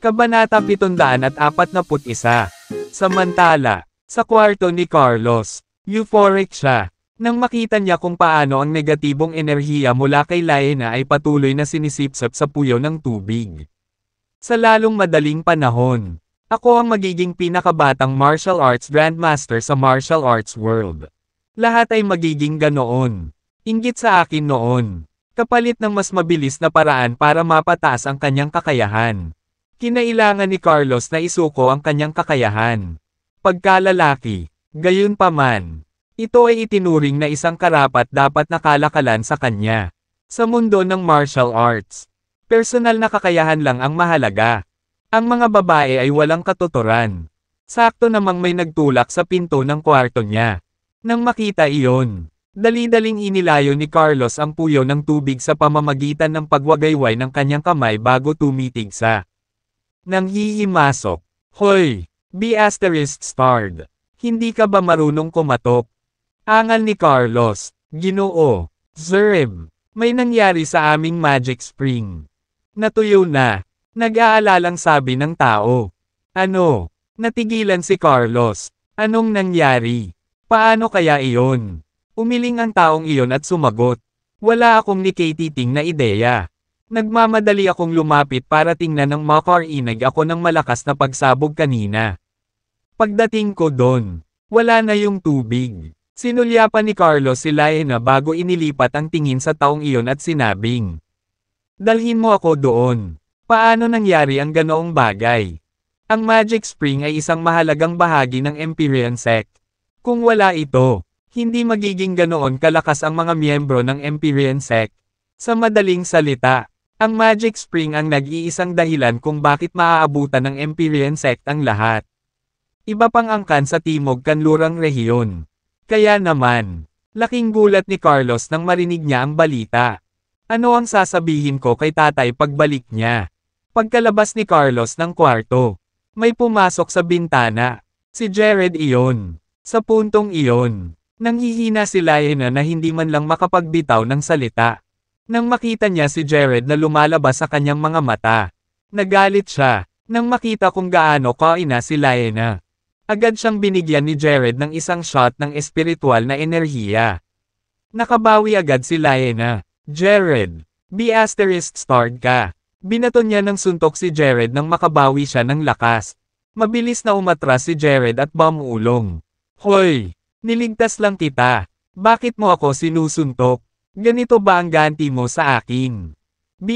Kabanata 741. Samantala, sa kwarto ni Carlos, euphoric siya. Nang makita niya kung paano ang negatibong enerhiya mula kay Laena ay patuloy na sinisipsip sa puyo ng tubig. Sa lalong madaling panahon, ako ang magiging pinakabatang martial arts grandmaster sa martial arts world. Lahat ay magiging ganoon. Inggit sa akin noon. Kapalit ng mas mabilis na paraan para mapataas ang kanyang kakayahan. Kinailangan ni Carlos na isuko ang kanyang kakayahan. Pagkalalaki, gayunpaman, ito ay itinuring na isang karapat-dapat na kalakalan sa kanya. Sa mundo ng martial arts, personal na kakayahan lang ang mahalaga. Ang mga babae ay walang katuturan. Sakto namang may nagtulak sa pinto ng kwarto niya. Nang makita iyon, dali-daling inilayo ni Carlos ang puyo ng tubig sa pamamagitan ng pagwagayway ng kanyang kamay bago tumitig sa nang hihimasok. Hoy! *****. Hindi ka ba marunong kumatok? Angal ni Carlos. Ginoo. Zerb. May nangyari sa aming magic spring. Natuyo na. Nag-aalalang sabi ng tao. Ano? Natigilan si Carlos. Anong nangyari? Paano kaya iyon? Umiling ang taong iyon at sumagot. Wala akong nikatiting na ideya. Nagmamadali akong lumapit para tingnan ng makarinig ako ng malakas na pagsabog kanina. Pagdating ko doon, wala na yung tubig. Sinulyapan ni Carlos si Laena bago inilipat ang tingin sa taong iyon at sinabing, dalhin mo ako doon. Paano nangyari ang ganoong bagay? Ang Magic Spring ay isang mahalagang bahagi ng Empyrean Sect. Kung wala ito, hindi magiging ganoon kalakas ang mga miyembro ng Empyrean Sect. Sa madaling salita, ang Magic Spring ang nag-iisang dahilan kung bakit maaabutan ng Empyrean Sect ang lahat. Iba pang angkan sa Timog Kanlurang rehiyon. Kaya naman, laking gulat ni Carlos nang marinig niya ang balita. Ano ang sasabihin ko kay tatay pagbalik niya? Pagkalabas ni Carlos ng kwarto, may pumasok sa bintana. Si Jared iyon. Sa puntong iyon, nanghihina si Laena na hindi man lang makapagbitaw ng salita. Nang makita niya si Jared na lumalabas sa kanyang mga mata, nagalit siya. Nang makita kung gaano kaina si Laena, agad siyang binigyan ni Jared ng isang shot ng espiritual na enerhiya. Nakabawi agad si Laena. Jared, ***** ka. Binato niya ng suntok si Jared nang makabawi siya ng lakas. Mabilis na umatras si Jared at bumulong. Hoy! Niligtas lang kita. Bakit mo ako sinusuntok? Ganito ba ang ganti mo sa akin? *****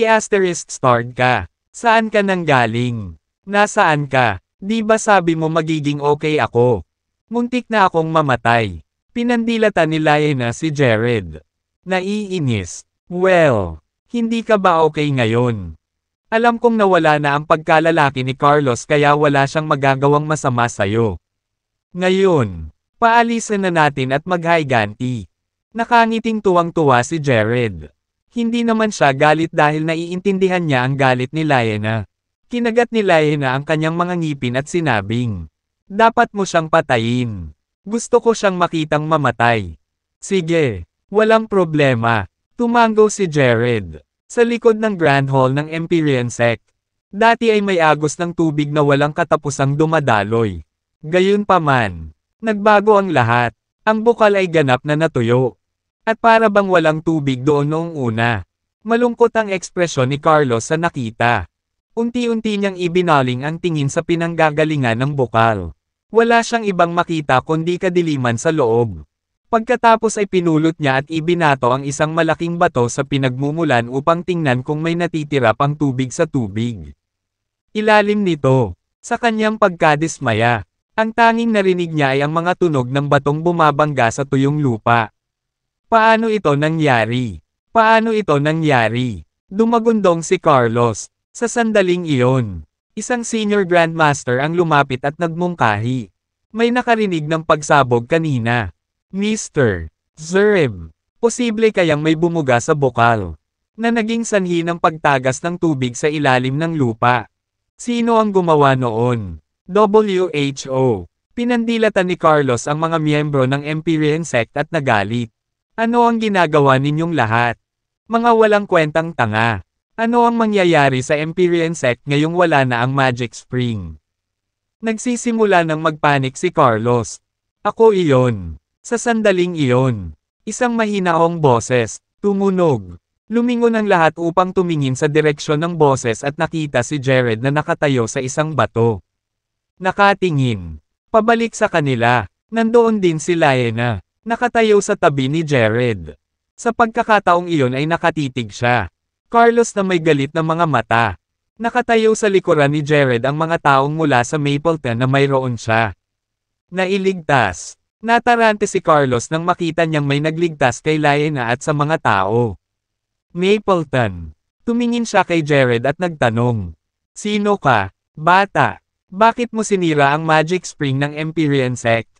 ka. Saan ka nanggaling? Nasaan ka? Di ba sabi mo magiging okay ako? Muntik na akong mamatay. Pinandilatan ni Laena si Jared. Naiinis. Well, hindi ka ba okay ngayon? Alam kong nawala na ang pagkalalaki ni Carlos kaya wala siyang magagawang masama sa'yo. Ngayon, paalisin na natin at maghiganti. Nakangiting tuwang-tuwa si Jared. Hindi naman siya galit dahil naiintindihan niya ang galit ni Laena. Kinagat ni Laena ang kanyang mga ngipin at sinabing, dapat mo siyang patayin. Gusto ko siyang makitang mamatay. Sige, walang problema. Tumango si Jared. Sa likod ng Grand Hall ng Empyrean Sect. Dati ay may agos ng tubig na walang katapusang dumadaloy. Gayunpaman, nagbago ang lahat. Ang bukal ay ganap na natuyo. At para bang walang tubig doon noong una. Malungkot ang ekspresyon ni Carlos sa nakita. Unti-unti niyang ibinaling ang tingin sa pinanggagalingan ng bukal. Wala siyang ibang makita kundi kadiliman sa loob. Pagkatapos ay pinulot niya at ibinato ang isang malaking bato sa pinagmumulan upang tingnan kung may natitira pang tubig sa tubig. Ilalim nito, sa kanyang pagkadismaya, ang tanging narinig niya ay ang mga tunog ng batong bumabangga sa tuyong lupa. Paano ito nangyari? Paano ito nangyari? Dumagundong si Carlos. Sa sandaling iyon, isang senior grandmaster ang lumapit at nagmungkahi. May nakarinig ng pagsabog kanina. Mr. Zerb, posible kayang may bumuga sa bukal na naging sanhi ng pagtagas ng tubig sa ilalim ng lupa. Sino ang gumawa noon? WHO. Pinandilatan ni Carlos ang mga miyembro ng Empyrean Sect at nagalit. Ano ang ginagawa ninyong lahat? Mga walang kwentang tanga. Ano ang mangyayari sa Empyrean sect ngayong wala na ang Magic Spring? Nagsisimula ng magpanik si Carlos. Ako iyon. Sa sandaling iyon, isang mahinaong boses, tumunog. Lumingon ang lahat upang tumingin sa direksyon ng boses at nakita si Jared na nakatayo sa isang bato. Nakatingin. Pabalik sa kanila. Nandoon din si Laena. Nakatayo sa tabi ni Jared. Sa pagkakataong iyon ay nakatitig siya. Carlos na may galit na mga mata. Nakatayo sa likuran ni Jared ang mga taong mula sa Mapleton na mayroon siya. Nailigtas. Natarante si Carlos nang makita niyang may nagligtas kay Laena at sa mga tao. Mapleton. Tumingin siya kay Jared at nagtanong. Sino ka, bata? Bakit mo sinira ang Magic Spring ng Empyrean sect?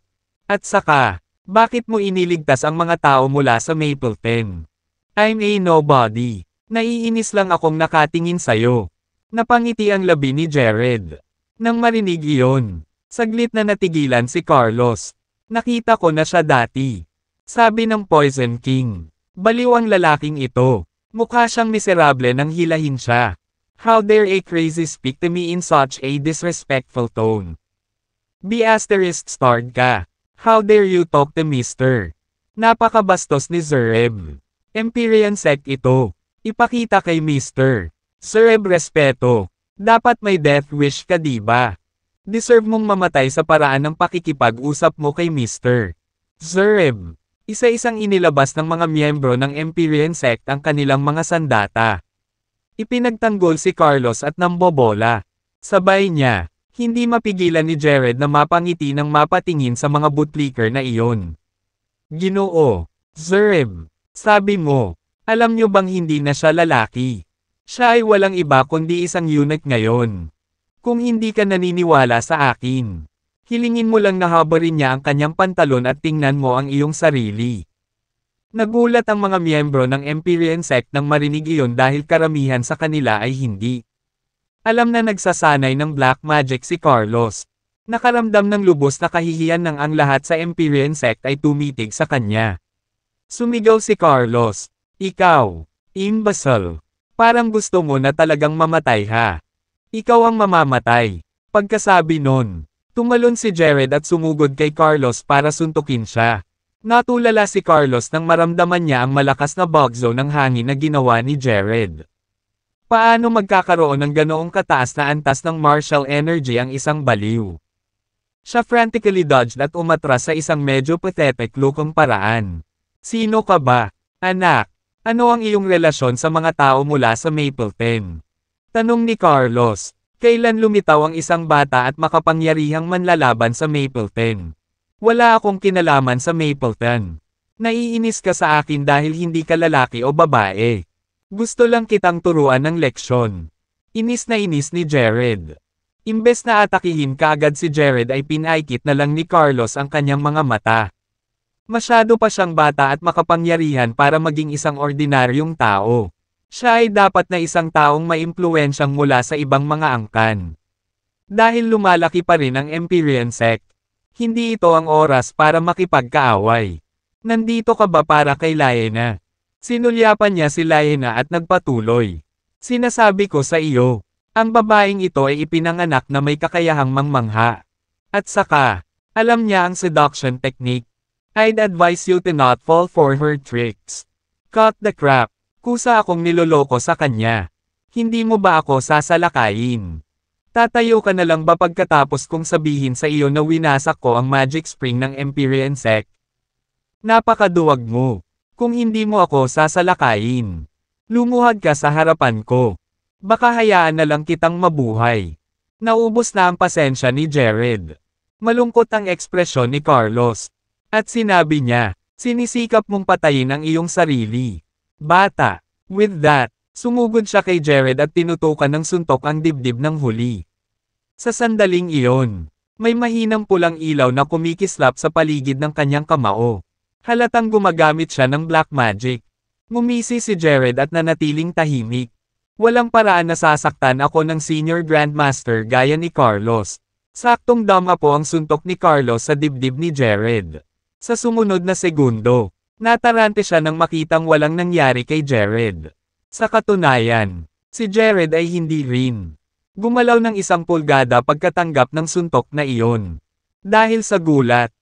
At saka, bakit mo iniligtas ang mga tao mula sa Mapleton? I'm a nobody. Naiinis lang akong nakatingin sayo. Napangiti ang labi ni Jared. Nang marinig iyon, saglit na natigilan si Carlos. Nakita ko na siya dati. Sabi ng Poison King. Baliw ang lalaking ito. Mukha siyang miserable nang hilahin siya. How dare a crazy speak to me in such a disrespectful tone? ***starred ka. How dare you talk to Mr. Napakabastos ni Zereb. Empyrean sect ito. Ipakita kay Mr. Zereb respeto. Dapat may death wish ka diba? Deserve mong mamatay sa paraan ng pakikipag-usap mo kay Mr. Zereb. Isa-isang inilabas ng mga miyembro ng Empyrean sect ang kanilang mga sandata. Ipinagtanggol si Carlos at nambobola. Sabay niya, hindi mapigilan ni Jared na mapangiti ng mapatingin sa mga bootlicker na iyon. Ginoo, Zereb, sabi mo, alam niyo bang hindi na siya lalaki? Siya ay walang iba kundi isang eunuch ngayon. Kung hindi ka naniniwala sa akin, hilingin mo lang na habarin niya ang kanyang pantalon at tingnan mo ang iyong sarili. Nagulat ang mga miyembro ng Empyrean sect nang marinig iyon dahil karamihan sa kanila ay hindi. Alam na nagsasanay ng black magic si Carlos. Nakaramdam ng lubos na kahihiyan nang ang lahat sa Empyrean sect ay tumitig sa kanya. Sumigaw si Carlos, "Ikaw, imbecile. Parang gusto mo na talagang mamatay ha? Ikaw ang mamamatay." Pagkasabi nun, tumalon si Jared at sumugod kay Carlos para suntukin siya. Natulala si Carlos nang maramdaman niya ang malakas na bugzo ng hangin na ginawa ni Jared. Paano magkakaroon ng ganoong kataas na antas ng martial energy ang isang baliw? Siya frantically dodged at umatras sa isang medyo pathetic looking paraan. Sino ka ba, anak? Ano ang iyong relasyon sa mga tao mula sa Mapleton? Tanong ni Carlos. Kailan lumitaw ang isang bata at makapangyarihang manlalaban sa Mapleton? Wala akong kinalaman sa Mapleton. Naiinis ka sa akin dahil hindi ka lalaki o babae. Gusto lang kitang turuan ng leksyon. Inis na inis ni Jared. Imbes na atakihin kaagad si Jared ay pinaikit na lang ni Carlos ang kanyang mga mata. Masyado pa siyang bata at makapangyarihan para maging isang ordinaryong tao. Siya ay dapat na isang taong maimpluwensyang mula sa ibang mga angkan. Dahil lumalaki pa rin ang Empyrean sect, hindi ito ang oras para makipagkaaway. Nandito ka ba para kay Laena? Sinulyapan niya si Laena at nagpatuloy. Sinasabi ko sa iyo, ang babaeng ito ay ipinanganak na may kakayahang mangmangha. At saka, alam niya ang seduction technique. I'd advise you to not fall for her tricks. Cut the crap. Kusa akong niloloko sa kanya. Hindi mo ba ako sasalakayin? Tatayo ka na lang ba pagkatapos kong sabihin sa iyo na winasak ko ang Magic Spring ng Empyrean sect? Napakaduwag mo. Kung hindi mo ako sasalakayin, lumuhad ka sa harapan ko. Baka hayaan na lang kitang mabuhay. Naubos na ang pasensya ni Jared. Malungkot ang ekspresyon ni Carlos. At sinabi niya, sinisikap mong patayin ang iyong sarili. Bata. With that, sumugod siya kay Jared at tinutukan ng suntok ang dibdib ng huli. Sa sandaling iyon, may mahinang pulang ilaw na kumikislap sa paligid ng kanyang kamao. Halatang gumagamit siya ng black magic. Ngumisi si Jared at nanatiling tahimik. Walang paraan na sasaktan ako ng senior grandmaster gaya ni Carlos. Saktong dama po ang suntok ni Carlos sa dibdib ni Jared. Sa sumunod na segundo, Natarante siya nang makitang walang nangyari kay Jared. Sa katunayan, si Jared ay hindi rin gumalaw ng 1 pulgada pagkatanggap ng suntok na iyon. Dahil sa gulat,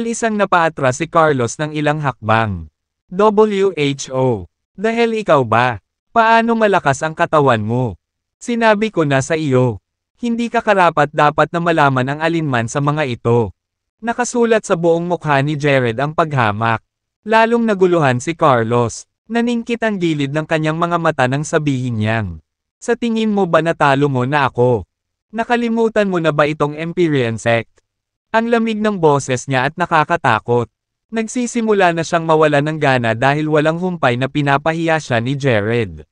isang napaatras si Carlos ng ilang hakbang. WHO. Dahil ikaw ba? Paano malakas ang katawan mo? Sinabi ko na sa iyo. Hindi ka karapat-dapat na malaman ang alinman sa mga ito. Nakasulat sa buong mukha ni Jared ang paghamak. Lalong naguluhan si Carlos. Naningkit ang gilid ng kanyang mga mata nang sabihin niyang, sa tingin mo ba natalo mo na ako? Nakalimutan mo na ba itong Empyrean sect? Ang lamig ng boses niya at nakakatakot. Nagsisimula na siyang mawala ng gana dahil walang humpay na pinapahiya siya ni Jared.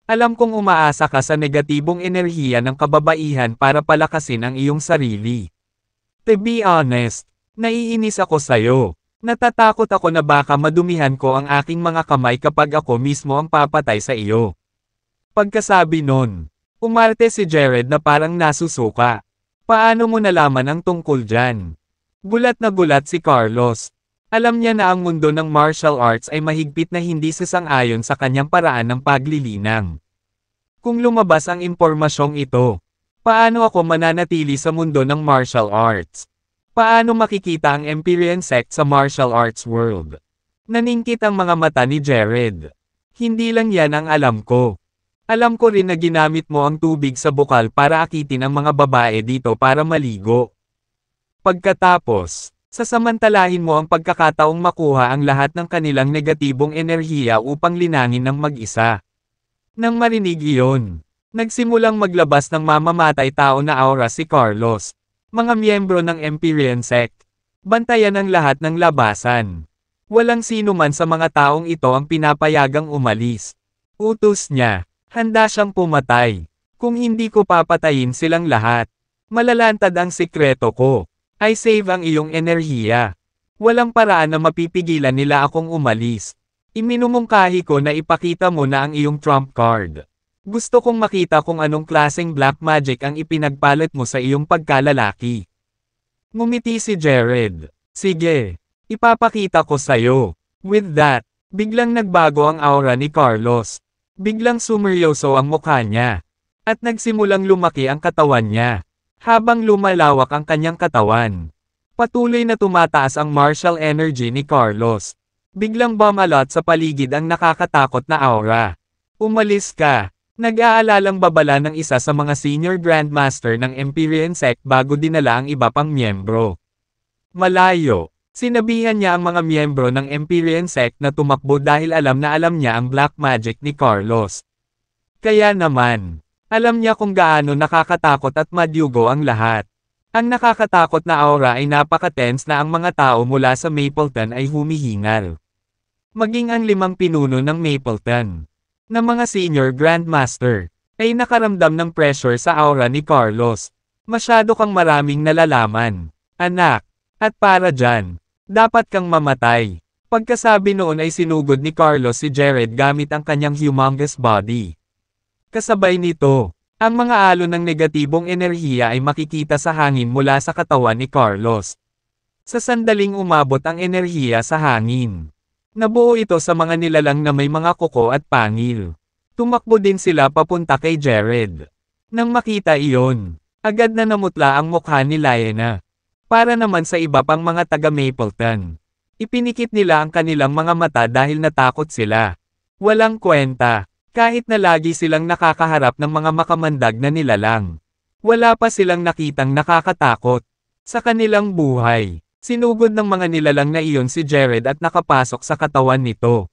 Alam kong umaasa ka sa negatibong enerhiya ng kababaihan para palakasin ang iyong sarili. To be honest, naiinis ako sa'yo. Natatakot ako na baka madumihan ko ang aking mga kamay kapag ako mismo ang papatay sa iyo. Pagkasabi nun, umarte si Jared na parang nasusuka. Paano mo nalaman ang tungkol dyan? Gulat na gulat si Carlos. Alam niya na ang mundo ng martial arts ay mahigpit na hindi sasang-ayon sa kanyang paraan ng paglilinang. Kung lumabas ang impormasyong ito, paano ako mananatili sa mundo ng martial arts? Paano makikita ang Empyrean sect sa martial arts world? Naningkit ang mga mata ni Jared. Hindi lang yan ang alam ko. Alam ko rin na ginamit mo ang tubig sa bukal para akitin ang mga babae dito para maligo. Pagkatapos, sasamantalahin mo ang pagkakataong makuha ang lahat ng kanilang negatibong enerhiya upang linangin ng mag-isa. Nang marinig iyon, nagsimulang maglabas ng mamamatay tao na aura si Carlos. Mga miyembro ng Empyrean sect, bantayan ang lahat ng labasan. Walang sino man sa mga taong ito ang pinapayagang umalis. Utos niya, handa siyang pumatay. Kung hindi ko papatayin silang lahat, malalantad ang sikreto ko. I save ang iyong enerhiya. Walang paraan na mapipigilan nila akong umalis. Iminumungkahi ko na ipakita mo na ang iyong trump card. Gusto kong makita kung anong klaseng black magic ang ipinagpalit mo sa iyong pagkalalaki. Ngumiti si Jared. Sige, ipapakita ko sa'yo. With that, biglang nagbago ang aura ni Carlos. Biglang sumeryoso ang mukha niya. At nagsimulang lumaki ang katawan niya. Habang lumalawak ang kanyang katawan, patuloy na tumataas ang martial energy ni Carlos. Biglang bumalot sa paligid ang nakakatakot na aura. Umalis ka. Nag-aalalang babala ng isa sa mga senior grandmaster ng Empyrean sect bago dinala ang iba pang miyembro. Malayo, sinabihan niya ang mga miyembro ng Empyrean sect na tumakbo dahil alam na alam niya ang black magic ni Carlos. Kaya naman, alam niya kung gaano nakakatakot at madyugo ang lahat. Ang nakakatakot na aura ay napaka-tense na ang mga tao mula sa Mapleton ay humihingal. Maging ang 5 pinuno ng Mapleton na mga senior grandmaster, ay nakaramdam ng pressure sa aura ni Carlos. Masyado kang maraming nalalaman, anak, at para dyan, dapat kang mamatay. Pagkasabi noon ay sinugod ni Carlos si Jared gamit ang kanyang humongous body. Kasabay nito, ang mga alon ng negatibong enerhiya ay makikita sa hangin mula sa katawan ni Carlos. Sa sandaling umabot ang enerhiya sa hangin. Nabuo ito sa mga nilalang na may mga kuko at pangil. Tumakbo din sila papunta kay Jared. Nang makita iyon, agad na namutla ang mukha ni Lyanna. Para naman sa iba pang mga taga Mapleton. Ipinikit nila ang kanilang mga mata dahil natakot sila. Walang kwenta, kahit na lagi silang nakakaharap ng mga makamandag na nilalang. Wala pa silang nakitang nakakatakot sa kanilang buhay. Sinugod ng mga nilalang na iyon si Jared at nakapasok sa katawan nito.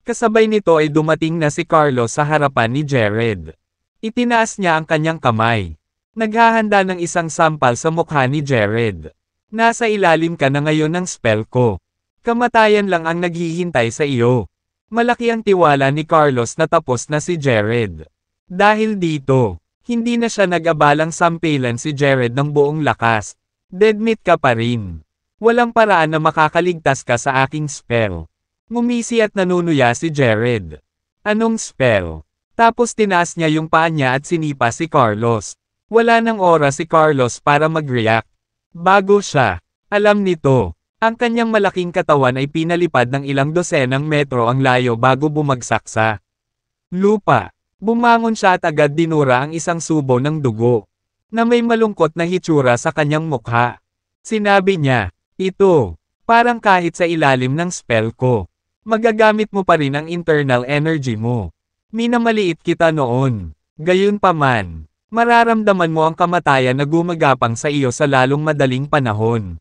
Kasabay nito ay dumating na si Carlos sa harapan ni Jared. Itinaas niya ang kanyang kamay. Naghahanda ng isang sampal sa mukha ni Jared. Nasa ilalim ka na ngayon ng spell ko. Kamatayan lang ang naghihintay sa iyo. Malaki ang tiwala ni Carlos na tapos na si Jared. Dahil dito, hindi na siya nag-abalang sampilan si Jared ng buong lakas. Deadmeat ka pa rin. Walang paraan na makakaligtas ka sa aking spell. Ngumisi at nanunuya si Jared. Anong spell? Tapos tinaas niya yung paa niya at sinipa si Carlos. Wala nang oras si Carlos para mag-react. Bago siya, alam nito, Ang kanyang malaking katawan ay pinalipad ng ilang dosenang metro ang layo bago bumagsak sa lupa. Bumangon siya at agad dinura ang isang subo ng dugo, na may malungkot na hitsura sa kanyang mukha. Sinabi niya, ito, parang kahit sa ilalim ng spell ko, magagamit mo pa rin ang internal energy mo. Minamaliit kita noon. Gayunpaman, mararamdaman mo ang kamatayan na gumagapang sa iyo sa lalong madaling panahon.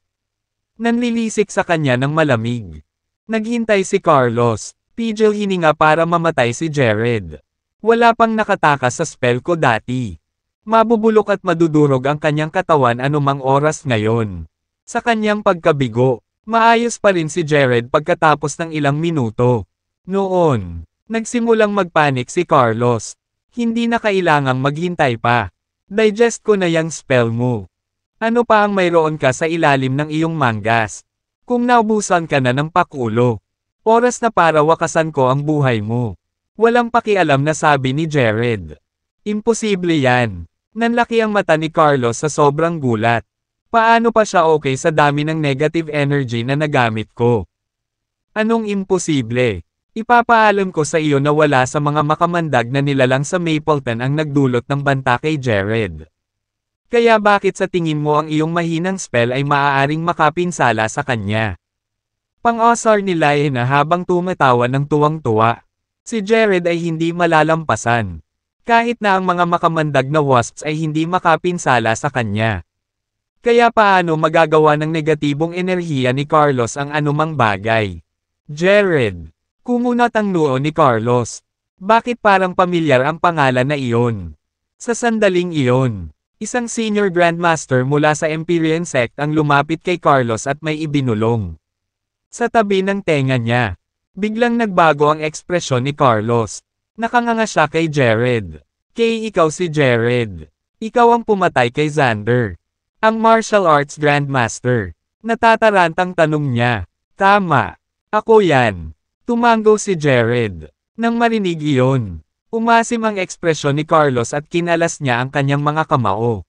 Nanlilisik sa kanya ng malamig. Naghintay si Carlos, pigil hininga para mamatay si Jared. Wala pang nakatakas sa spell ko dati. Mabubulok at madudurog ang kanyang katawan anumang oras ngayon. Sa kanyang pagkabigo, maayos pa rin si Jared pagkatapos ng ilang minuto. Noon, nagsimulang magpanik si Carlos. Hindi na kailangang maghintay pa. Digest ko na yang spell mo. Ano pa ang mayroon ka sa ilalim ng iyong mangas? Kung naubusan ka na ng pakulo, oras na para wakasan ko ang buhay mo. Walang pakialam na sabi ni Jared. Imposible yan. Nanlaki ang mata ni Carlos sa sobrang gulat. Paano pa siya okay sa dami ng negative energy na nagamit ko? Anong imposible? Ipapaalam ko sa iyo na wala sa mga makamandag na nilalang sa Mapleton ang nagdulot ng banta kay Jared. Kaya bakit sa tingin mo ang iyong mahinang spell ay maaaring makapinsala sa kanya? Pang-asar ni Lyanna habang tumatawa ng tuwang-tuwa. Si Jared ay hindi malalampasan. Kahit na ang mga makamandag na wasps ay hindi makapinsala sa kanya. Kaya paano magagawa ng negatibong enerhiya ni Carlos ang anumang bagay? Jared. Kumunat ang noo ni Carlos. Bakit parang pamilyar ang pangalan na iyon? Sa sandaling iyon, isang senior grandmaster mula sa Empyrean sect ang lumapit kay Carlos at may ibinulong. Sa tabi ng tenga niya, biglang nagbago ang ekspresyon ni Carlos. Nakanganga siya kay Jared. Kay ikaw si Jared. Ikaw ang pumatay kay Xander. Ang martial arts grandmaster. Natatarantang tanong niya. Tama. Ako yan. Tumango si Jared. Nang marinig iyon, umasim ang ekspresyon ni Carlos at kinalas niya ang kanyang mga kamao.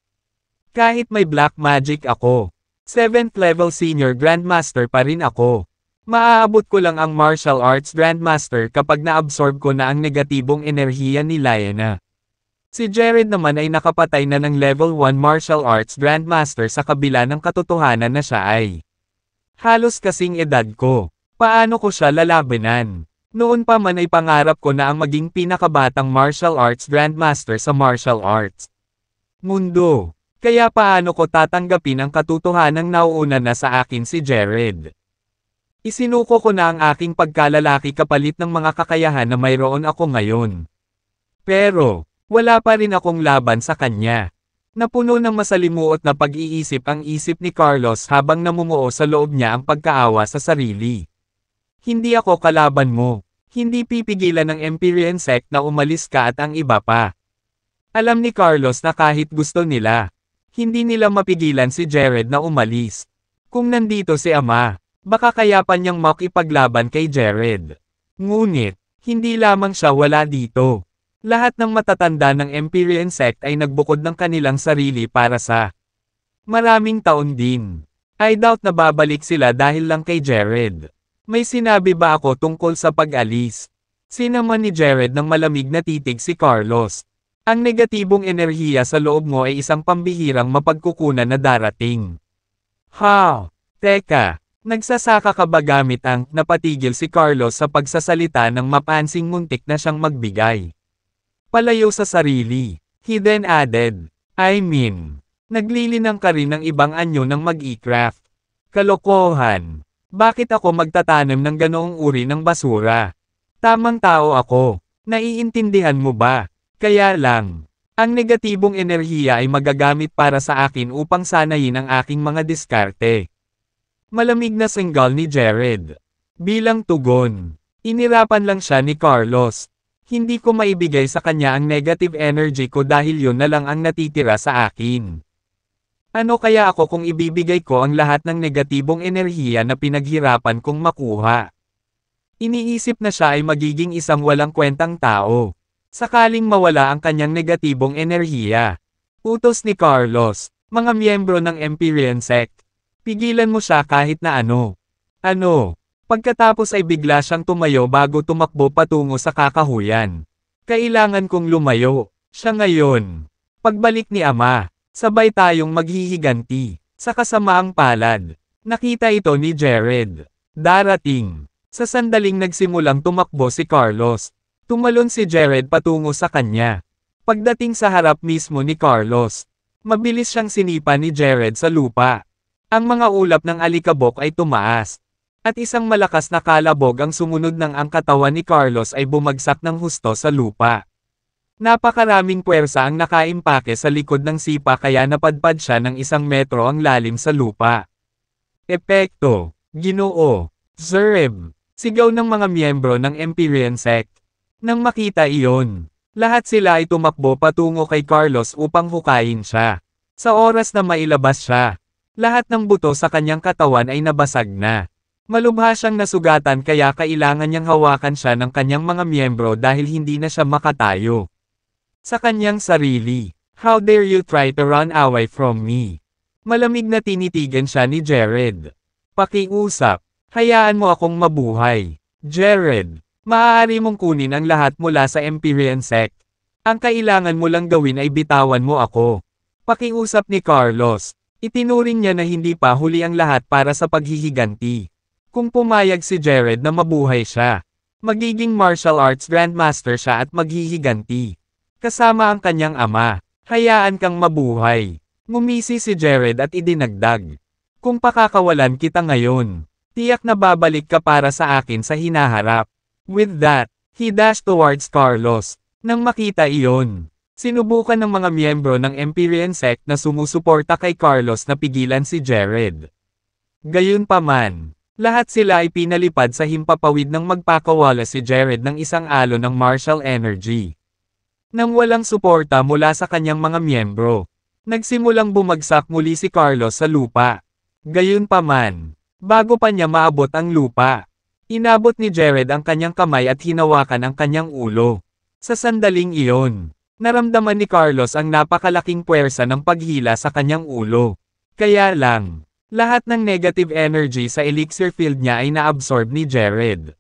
Kahit may black magic ako, 7th level senior grandmaster pa rin ako. Maaabot ko lang ang martial arts grandmaster kapag na-absorb ko na ang negatibong enerhiya ni Lyanna. Si Jared naman ay nakapatay na ng level 1 martial arts grandmaster sa kabila ng katotohanan na siya ay halos kasing edad ko. Paano ko siya lalabanan? Noon pa man ay pangarap ko na ang maging pinakabatang martial arts grandmaster sa martial arts mundo. Kaya paano ko tatanggapin ang katotohanang nauuna na sa akin si Jared? Isinuko ko na ang aking pagkalalaki kapalit ng mga kakayahan na mayroon ako ngayon. Pero, wala pa rin akong laban sa kanya. Napuno ng masalimuot na pag-iisip ang isip ni Carlos habang namumuo sa loob niya ang pagkaawa sa sarili. Hindi ako kalaban mo. Hindi pipigilan ng Empyrean sect na umalis ka at ang iba pa. Alam ni Carlos na kahit gusto nila, hindi nila mapigilan si Jared na umalis. Kung nandito si Ama, baka kaya pa niyang makipaglaban kay Jared. Ngunit, hindi lamang siya wala dito. Lahat ng matatanda ng Empyrean sect ay nagbukod ng kanilang sarili para sa maraming taon din. I doubt na babalik sila dahil lang kay Jared. May sinabi ba ako tungkol sa pag-alis? Sinaman ni Jared ng malamig na titig si Carlos. Ang negatibong enerhiya sa loob mo ay isang pambihirang mapagkukunan na darating. Ha? Teka, nagsasaka ka ba gamit ang napatigil si Carlos sa pagsasalita ng mapansing muntik na siyang magbigay? Palayo sa sarili. He then added, naglilinang ka rin ng ibang anyo ng mag-i-craft. Kalokohan. Bakit ako magtatanim ng ganoong uri ng basura? Tamang tao ako. Naiintindihan mo ba? Kaya lang, ang negatibong enerhiya ay magagamit para sa akin upang sanayin ang aking mga diskarte. Malamig na singgal ni Jared. Bilang tugon, inirapan lang siya ni Carlos. Hindi ko maibigay sa kanya ang negative energy ko dahil yun na lang ang natitira sa akin. Ano kaya ako kung ibibigay ko ang lahat ng negatibong enerhiya na pinaghirapan kong makuha? Iniisip na siya ay magiging isang walang kwentang tao. Sakaling mawala ang kanyang negatibong enerhiya. Utos ni Carlos, mga miyembro ng Empyrean sect. Pigilan mo siya kahit na ano. Ano? Pagkatapos ay bigla siyang tumayo bago tumakbo patungo sa kakahuyan. Kailangan kong lumayo. Siya ngayon. Pagbalik ni Ama, sabay tayong maghihiganti. Sa kasamaang palad. Nakita ito ni Jared. Darating. Sa sandaling nagsimulang tumakbo si Carlos. Tumalon si Jared patungo sa kanya. Pagdating sa harap mismo ni Carlos, mabilis siyang sinipa ni Jared sa lupa. Ang mga ulap ng alikabok ay tumaas. At isang malakas na kalabog ang sumunod ng ang katawan ni Carlos ay bumagsak ng husto sa lupa. Napakaraming puwersa ang nakaimpake sa likod ng sipa kaya napadpad siya ng 1 metro ang lalim sa lupa. Epekto, Ginoo, Zereb, sigaw ng mga miyembro ng Empyrean Sect. Nang makita iyon, lahat sila ay tumakbo patungo kay Carlos upang hukayin siya. Sa oras na mailabas siya, lahat ng buto sa kanyang katawan ay nabasag na. Malubha siyang nasugatan kaya kailangan niyang hawakan siya ng kanyang mga miyembro dahil hindi na siya makatayo. Sa kanyang sarili, "How dare you try to run away from me?" Malamig na tinitigan siya ni Jared. "Pakiusap, hayaan mo akong mabuhay. Jared, maaari mong kunin ang lahat mula sa Empyrean Sect. Ang kailangan mo lang gawin ay bitawan mo ako." Pakiusap ni Carlos. Itinuring niya na hindi pa huli ang lahat para sa paghihiganti. Kung pumayag si Jared na mabuhay siya, magiging martial arts grandmaster siya at maghihiganti. Kasama ang kanyang ama, hayaan kang mabuhay. Ngumisi si Jared at idinagdag. Kung pakakawalan kita ngayon, tiyak na babalik ka para sa akin sa hinaharap. With that, he dashed towards Carlos. Nang makita iyon, sinubukan ng mga miyembro ng Empyrean Sect na sumusuporta kay Carlos na pigilan si Jared. Gayunpaman, lahat sila ay pinalipad sa himpapawid nang magpakawala si Jared ng isang alon ng martial energy. Nang walang suporta mula sa kanyang mga miyembro, nagsimulang bumagsak muli si Carlos sa lupa. Gayunpaman, bago pa niya maabot ang lupa, inabot ni Jared ang kanyang kamay at hinawakan ang kanyang ulo. Sa sandaling iyon, naramdaman ni Carlos ang napakalaking puwersa ng paghila sa kanyang ulo. Kaya lang, lahat ng negative energy sa elixir field niya ay naabsorb ni Jared.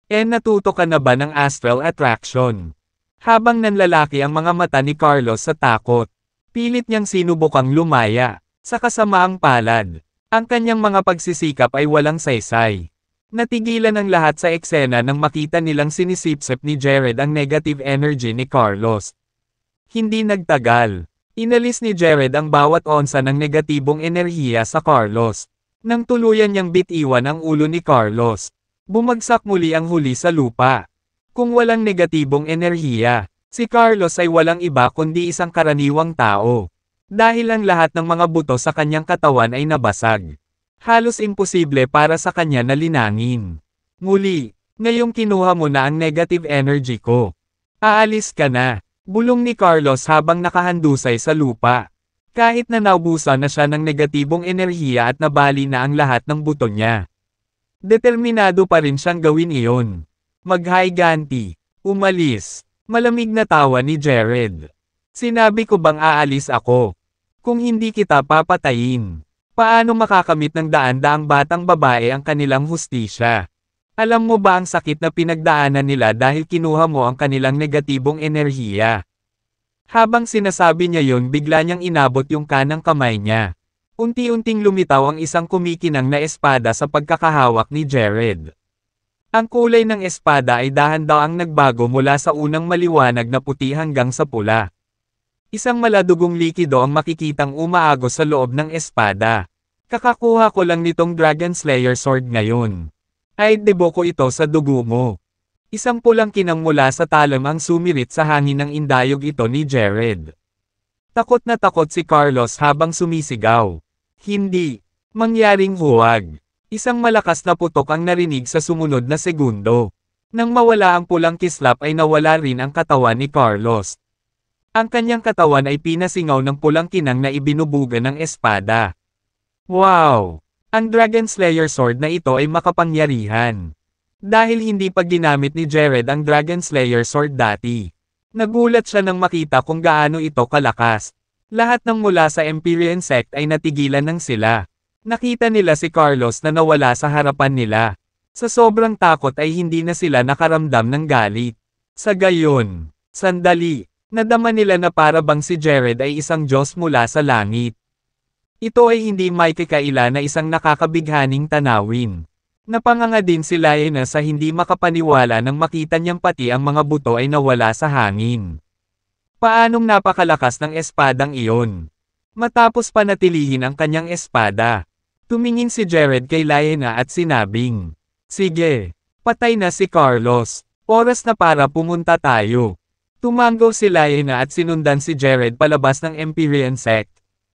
Natuto ka na ba ng astral attraction? Habang nanlalaki ang mga mata ni Carlos sa takot, pilit niyang sinubukang lumaya. Sa kasamaang palad, ang kanyang mga pagsisikap ay walang saysay. Natigilan ang lahat sa eksena nang makita nilang sinisipsip ni Jared ang negative energy ni Carlos. Hindi nagtagal. Inalis ni Jared ang bawat onsa ng negatibong enerhiya sa Carlos. Nang tuluyan niyang bitiwan ang ulo ni Carlos, bumagsak muli ang huli sa lupa. Kung walang negatibong enerhiya, si Carlos ay walang iba kundi isang karaniwang tao. Dahil ang lahat ng mga buto sa kanyang katawan ay nabasag. Halos imposible para sa kanya na linangin. Muli, ngayong kinuha mo na ang negative energy ko. Aalis ka na. Bulong ni Carlos habang nakahandusay sa lupa. Kahit na naubusan na siya ng negatibong enerhiya at nabali na ang lahat ng buto niya. Determinado pa rin siyang gawin iyon. Maghiganti. Umalis. Malamig na tawa ni Jared. Sinabi ko bang aalis ako? Kung hindi kita papatayin, paano makakamit ng daan-daang batang babae ang kanilang hustisya? Alam mo ba ang sakit na pinagdaanan nila dahil kinuha mo ang kanilang negatibong enerhiya? Habang sinasabi niya yun bigla niyang inabot yung kanang kamay niya. Unti-unting lumitaw ang isang kumikinang na espada sa pagkakahawak ni Jared. Ang kulay ng espada ay dahan-daang nagbago mula sa unang maliwanag na puti hanggang sa pula. Isang maladugong likido ang makikitang umaagos sa loob ng espada. Kakakuha ko lang nitong Dragon Slayer sword ngayon. Ay debo ko ito sa dugo mo. Isang pulang kinang mula sa talam ang sumirit sa hangin ng indayog ito ni Jared. Takot na takot si Carlos habang sumisigaw. Hindi. Mangyaring huwag. Isang malakas na putok ang narinig sa sumunod na segundo. Nang mawala ang pulang kislap ay nawala rin ang katawan ni Carlos. Ang kanyang katawan ay pinasingaw ng pulang kinang na ibinubuga ng espada. Wow! Ang Dragon Slayer sword na ito ay makapangyarihan. Dahil hindi pa ginamit ni Jared ang Dragon Slayer sword dati. Nagulat siya nang makita kung gaano ito kalakas. Lahat ng mula sa Empyrean Sect ay natigilan ng sila. Nakita nila si Carlos na nawala sa harapan nila. Sa sobrang takot ay hindi na sila nakaramdam ng galit. Sa gayon, sandali, nadama nila na para bang si Jared ay isang Diyos mula sa langit. Ito ay hindi maikakaila na isang nakakabighaning tanawin. Napanganga din si Laena sa hindi makapaniwala nang makita niyang pati ang mga buto ay nawala sa hangin. Paanong napakalakas ng espadang iyon? Matapos panatilihin ang kanyang espada, tumingin si Jared kay Laena at sinabing, "Sige, patay na si Carlos. Oras na para pumunta tayo." Tumango si Laena at sinundan si Jared palabas ng Empyrean Sect.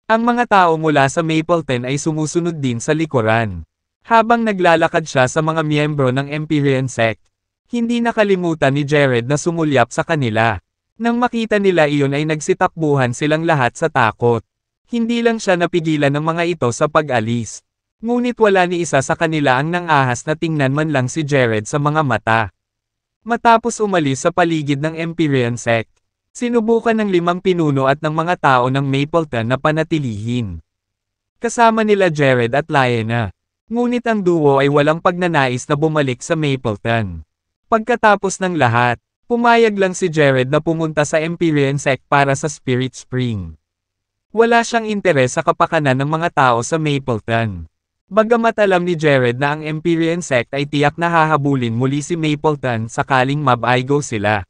Ang mga tao mula sa Mapleton ay sumusunod din sa likuran. Habang naglalakad siya sa mga miyembro ng Empyrean Sect, hindi nakalimutan ni Jared na sumulyap sa kanila. Nang makita nila iyon ay nagsitakbuhan silang lahat sa takot. Hindi lang siya napigilan ng mga ito sa pag-alis. Ngunit wala ni isa sa kanila ang nangahas na tingnan man lang si Jared sa mga mata. Matapos umalis sa paligid ng Empyrean Sect, sinubukan ng 5 pinuno at ng mga tao ng Mapleton na panatilihin. Kasama nila Jared at Laena. Ngunit ang duo ay walang pagnanais na bumalik sa Mapleton. Pagkatapos ng lahat, pumayag lang si Jared na pumunta sa Empyrean Sect para sa Spirit Spring. Wala siyang interes sa kapakanan ng mga tao sa Mapleton. Bagamat alam ni Jared na ang Empyrean Sect ay tiyak na hahabulin muli si Mapleton sakaling mab-aigo sila.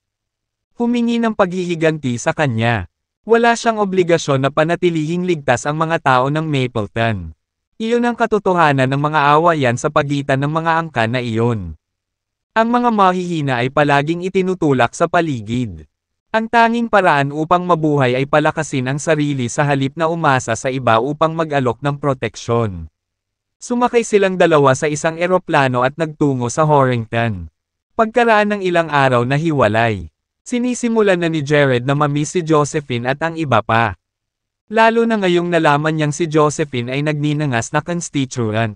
Humingi ng paghihiganti sa kanya. Wala siyang obligasyon na panatilihing ligtas ang mga tao ng Mapleton. Iyon ang katotohanan ng mga awayan sa pagitan ng mga angkan na iyon. Ang mga mahihina ay palaging itinutulak sa paligid. Ang tanging paraan upang mabuhay ay palakasin ang sarili sa halip na umasa sa iba upang mag-alok ng proteksyon. Sumakay silang dalawa sa isang eroplano at nagtungo sa Horrington. Pagkaraan ng ilang araw na hiwalay, sinisimulan na ni Jared na mamiss si Josephine at ang iba pa. Lalo na ngayong nalaman niyang si Josephine ay nagninangas na constituent.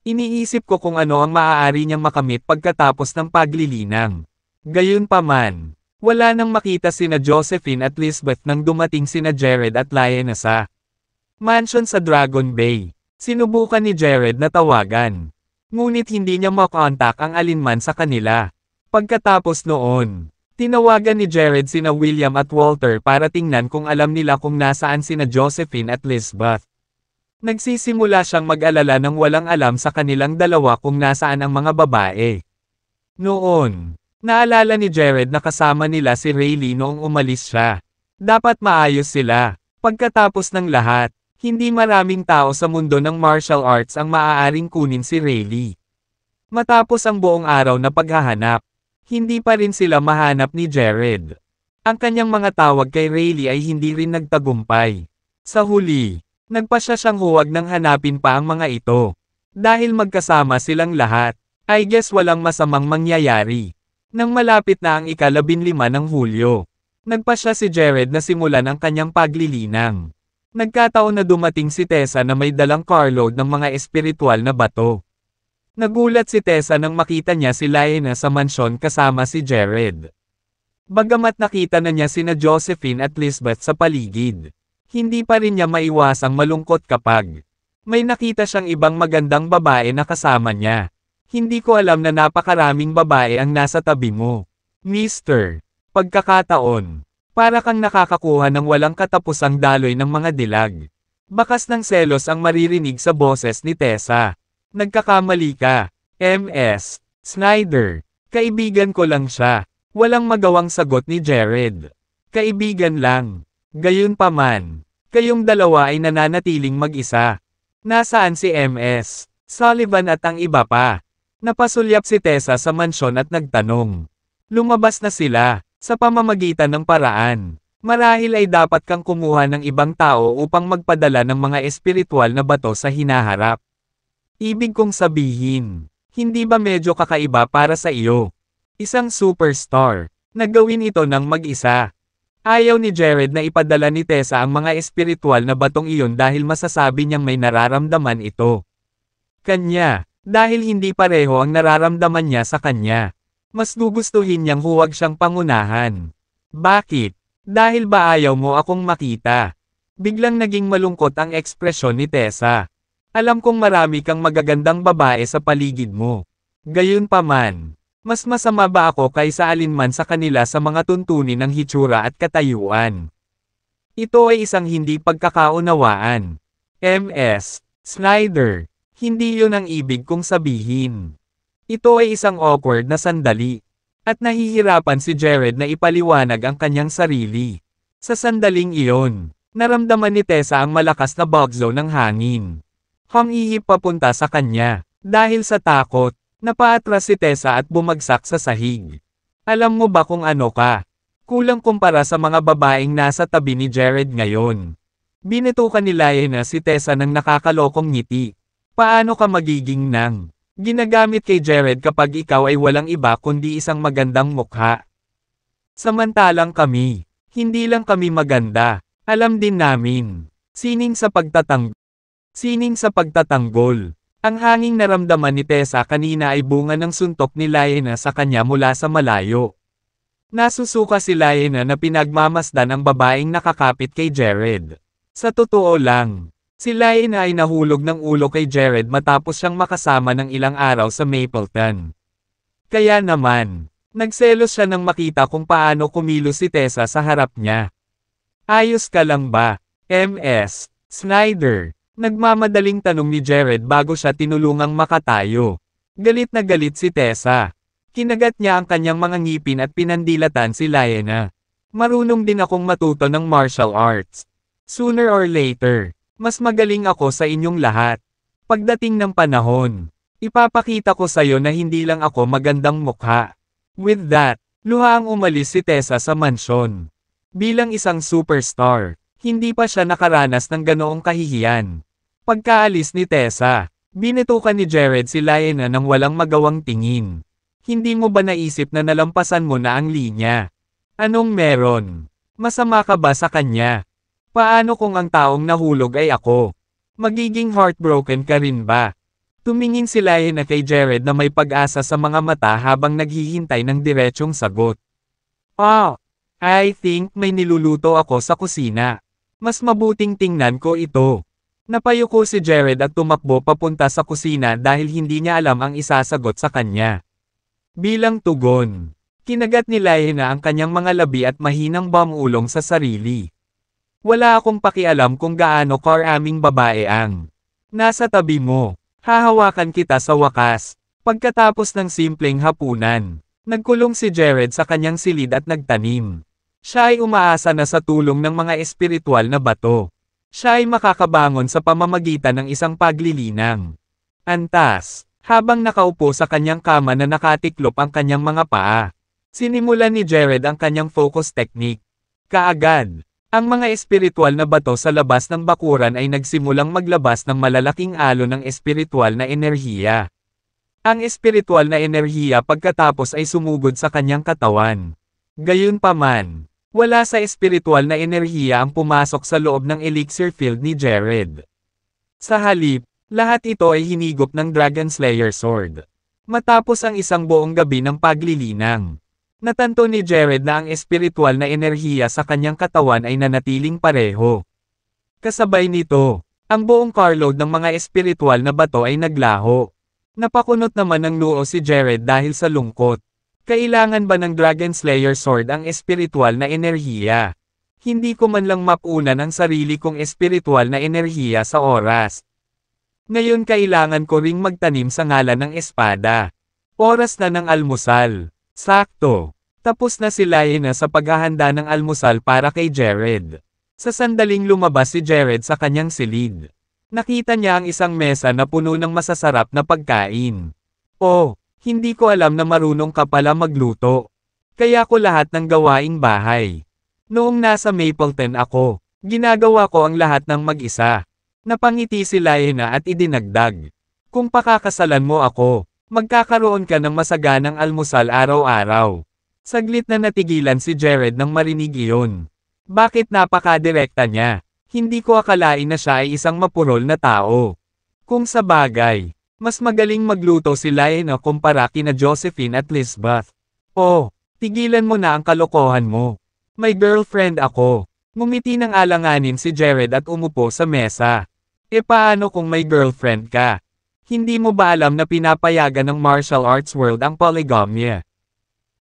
Iniisip ko kung ano ang maaari niyang makamit pagkatapos ng paglilinang. Gayunpaman, wala nang makita sina Josephine at Lisbeth nang dumating sina Jared at Laena sa mansion sa Dragon Bay. Sinubukan ni Jared na tawagan. Ngunit hindi niya makontak ang alinman sa kanila. Pagkatapos noon, tinawagan ni Jared sina William at Walter para tingnan kung alam nila kung nasaan sina Josephine at Lisbeth. Nagsisimula siyang mag-alala nang walang alam sa kanilang dalawa kung nasaan ang mga babae. Noon, naalala ni Jared na kasama nila si Rayleigh noong umalis siya. Dapat maayos sila. Pagkatapos ng lahat, hindi maraming tao sa mundo ng martial arts ang maaaring kunin si Rayleigh. Matapos ang buong araw na paghahanap, hindi pa rin sila mahanap ni Jared. Ang kanyang mga tawag kay Rayleigh ay hindi rin nagtagumpay. Sa huli, nagpasya siyang huwag nang hanapin pa ang mga ito. Dahil magkasama silang lahat, I guess walang masamang mangyayari. Nang malapit na ang ika-15 ng Hulyo, nagpasya si Jared na simulan ang kanyang paglilinang. Nagkataon na dumating si Tessa na may dalang carload ng mga espiritual na bato. Nagulat si Tessa nang makita niya si Laena sa mansyon kasama si Jared. Bagamat nakita na niya sina Josephine at Lisbeth sa paligid, hindi pa rin niya maiwasang malungkot kapag may nakita siyang ibang magandang babae na kasama niya. Hindi ko alam na napakaraming babae ang nasa tabi mo, Mr. Pagkakataon. Para kang nakakakuha ng walang katapusang daloy ng mga dilag. Bakas ng selos ang maririnig sa boses ni Tessa. Nagkakamali ka, MS. Snyder. Kaibigan ko lang siya. Walang magawang sagot ni Jared. Kaibigan lang. Gayunpaman, kayong dalawa ay nananatiling mag-isa. Nasaan si MS, Sullivan at ang iba pa? Napasulyap si Tessa sa mansyon at nagtanong. Lumabas na sila. Sa pamamagitan ng paraan, marahil ay dapat kang kumuha ng ibang tao upang magpadala ng mga espiritual na bato sa hinaharap. Ibig kong sabihin, hindi ba medyo kakaiba para sa iyo? Isang superstar, na gawin ito ng mag-isa. Ayaw ni Jared na ipadala ni Tessa ang mga espiritual na batong iyon dahil masasabi niyang may nararamdaman ito. Kanya, dahil hindi pareho ang nararamdaman niya sa kanya. Mas gugustuhin niyang huwag siyang pangunahan. Bakit? Dahil ba ayaw mo akong makita? Biglang naging malungkot ang ekspresyon ni Tessa. Alam kong marami kang magagandang babae sa paligid mo. Gayunpaman, mas masama ba ako kaysa alinman sa kanila sa mga tuntunin ng hitsura at katayuan? Ito ay isang hindi pagkakaunawaan. MS. Snyder. Hindi yun ang ibig kong sabihin. Ito ay isang awkward na sandali. At nahihirapan si Jared na ipaliwanag ang kanyang sarili. Sa sandaling iyon, naramdaman ni Tessa ang malakas na bugzo ng hangin. Humihip papunta sa kanya. Dahil sa takot, napaatras si Tessa at bumagsak sa sahig. Alam mo ba kung ano ka? Kulang kumpara sa mga babaeng nasa tabi ni Jared ngayon. Binitukan ni Lyanna si Tessa ng nakakalokong ngiti. Paano ka magiging nang ginagamit kay Jared kapag ikaw ay walang iba kundi isang magandang mukha? Samantalang kami, hindi lang kami maganda, alam din namin. Sining sa pagtatanggol. Ang hanging naramdaman ni Tessa kanina ay bunga ng suntok ni Lyanna sa kanya mula sa malayo. Nasusuka si Lyanna na pinagmamasdan ang babaeng nakakapit kay Jared. Sa totoo lang, si Lyanna ay nahulog ng ulo kay Jared matapos siyang makasama ng ilang araw sa Mapleton. Kaya naman, nagselos siya nang makita kung paano kumilos si Tessa sa harap niya. Ayos ka lang ba, MS. Snyder? Nagmamadaling tanong ni Jared bago siya tinulungang makatayo. Galit na galit si Tessa. Kinagat niya ang kanyang mga ngipin at pinandilatan si Lyanna. Marunong din akong matuto ng martial arts. Sooner or later, mas magaling ako sa inyong lahat. Pagdating ng panahon, ipapakita ko sa'yo na hindi lang ako magandang mukha. With that, luhaang umalis si Tessa sa mansyon. Bilang isang superstar, hindi pa siya nakaranas ng ganoong kahihiyan. Pagkaalis ni Tessa, binitukan ni Jared si Lyanna nang walang magawang tingin. Hindi mo ba naisip na nalampasan mo na ang linya? Anong meron? Masama ka ba sa kanya? Paano kung ang taong nahulog ay ako? Magiging heartbroken ka rin ba? Tumingin si Lyanna kay Jared na may pag-asa sa mga mata habang naghihintay ng diretsyong sagot. I think may niluluto ako sa kusina. Mas mabuting tingnan ko ito. Napayuko si Jared at tumakbo papunta sa kusina dahil hindi niya alam ang isasagot sa kanya. Bilang tugon, kinagat ni Lyanna ang kanyang mga labi at mahinang bumulong sa sarili. Wala akong pakialam kung gaano karaming babae ang nasa tabi mo. Hahawakan kita sa wakas. Pagkatapos ng simpleng hapunan, nagkulong si Jared sa kanyang silid at nagtanim. Siya ay umaasa na sa tulong ng mga espiritual na bato. Siya ay makakabangon sa pamamagitan ng isang paglilinang. Antas. Habang nakaupo sa kanyang kama na nakatiklop ang kanyang mga paa, sinimulan ni Jared ang kanyang focus technique. Kaagad, ang mga espiritual na bato sa labas ng bakuran ay nagsimulang maglabas ng malalaking alon ng espiritual na enerhiya. Ang espiritual na enerhiya pagkatapos ay sumugod sa kanyang katawan. Gayunpaman, wala sa espiritual na enerhiya ang pumasok sa loob ng elixir field ni Jared. Sa halip, lahat ito ay hinigop ng Dragon Slayer Sword. Matapos ang isang buong gabi ng paglilinang, natanto ni Jared na ang espiritual na enerhiya sa kanyang katawan ay nanatiling pareho. Kasabay nito, ang buong carload ng mga espiritual na bato ay naglaho. Napakunot naman ng noo si Jared dahil sa lungkot. Kailangan ba ng Dragon Slayer Sword ang espiritual na enerhiya? Hindi ko man lang mapunan ang sarili kong espiritual na enerhiya sa oras. Ngayon kailangan ko ring magtanim sa ngalan ng espada. Oras na ng almusal. Sakto. Tapos na si Lyanna sa paghahanda ng almusal para kay Jared. Sa sandaling lumabas si Jared sa kanyang silid. Nakita niya ang isang mesa na puno ng masasarap na pagkain. Hindi ko alam na marunong ka pala magluto. Kaya ko lahat ng gawaing bahay. Noong nasa Mapleton ako, ginagawa ko ang lahat ng mag-isa. Napangiti si Lyanna at idinagdag. Kung pakakasalan mo ako, magkakaroon ka ng masaganang almusal araw-araw. Saglit na natigilan si Jared nang marinig iyon. Bakit napakadirekta niya? Hindi ko akalain na siya ay isang mapurol na tao. Kung sa bagay, mas magaling magluto si Lyanna kumpara kina Josephine at Lisbeth. Tigilan mo na ang kalokohan mo. May girlfriend ako. Ngumiti ng alanganin si Jared at umupo sa mesa. E paano kung may girlfriend ka? Hindi mo ba alam na pinapayagan ng martial arts world ang polygamia?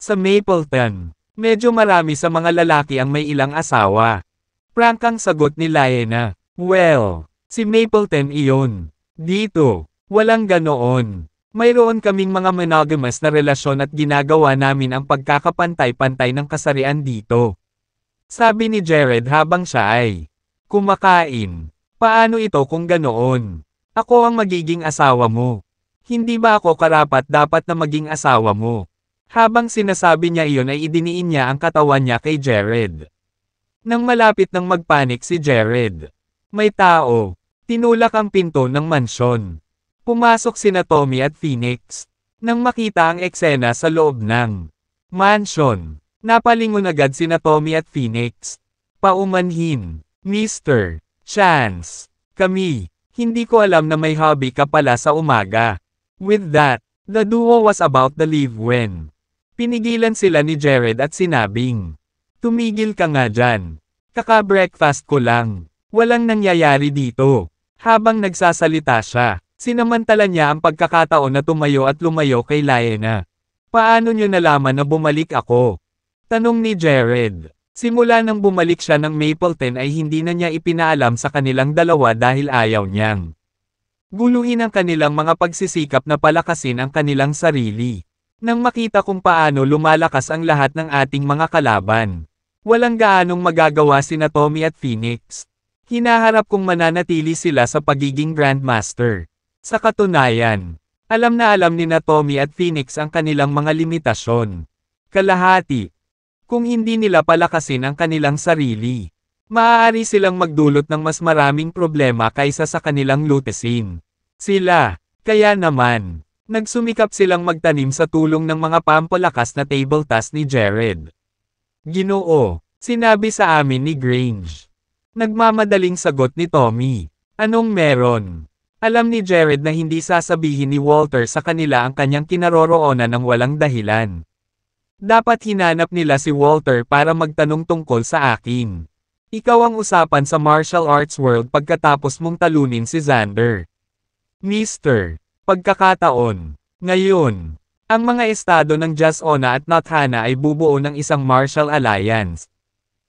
Sa Mapleton, medyo marami sa mga lalaki ang may ilang asawa. Prangkang sagot ni Liana. Well, si Mapleton iyon. Dito, walang ganoon. Mayroon kaming mga monogamous na relasyon at ginagawa namin ang pagkakapantay-pantay ng kasarian dito. Sabi ni Jared habang siya ay kumakain. Paano ito kung ganoon? Ako ang magiging asawa mo. Hindi ba ako karapat-dapat na maging asawa mo? Habang sinasabi niya iyon ay idiniin niya ang katawan niya kay Jared. Nang malapit nang magpanik si Jared. May tao. Tinulak ang pinto ng mansyon. Pumasok sina Tommy at Phoenix. Nang makita ang eksena sa loob ng mansion, napalingon agad sina Tommy at Phoenix. Paumanhin, Mr. Chance. Kami, hindi ko alam na may hobby ka pala sa umaga. With that, the duo was about to leave when pinigilan sila ni Jared at sinabing, tumigil ka nga dyan. Kaka-breakfast ko lang. Walang nangyayari dito. Habang nagsasalita siya, sinamantala niya ang pagkakataon na tumayo at lumayo kay Liana. Paano niyo nalaman na bumalik ako? Tanong ni Jared. Simula nang bumalik siya ng Mapleton ay hindi na niya ipinaalam sa kanilang dalawa dahil ayaw niyang guluhin ang kanilang mga pagsisikap na palakasin ang kanilang sarili. Nang makita kung paano lumalakas ang lahat ng ating mga kalaban, walang gaanong magagawa sina Tommy at Phoenix. Hinaharap kong mananatili sila sa pagiging Grandmaster. Sa katunayan, alam na alam ni Tommy at Phoenix ang kanilang mga limitasyon. Kalahati. Kung hindi nila palakasin ang kanilang sarili, maaari silang magdulot ng mas maraming problema kaysa sa kanilang lutesin. Sila, kaya naman, nagsumikap silang magtanim sa tulong ng mga pampalakas na table task ni Jared. Ginoo, sinabi sa amin ni Grange. Nagmamadaling sagot ni Tommy. Anong meron? Alam ni Jared na hindi sasabihin ni Walter sa kanila ang kanyang kinaroroonan ng walang dahilan. Dapat hinanap nila si Walter para magtanong tungkol sa akin. Ikaw ang usapan sa martial arts world pagkatapos mong talunin si Xander. Mr. Pagkakataon. Ngayon, ang mga estado ng Jasona at Nothana ay bubuo ng isang martial alliance.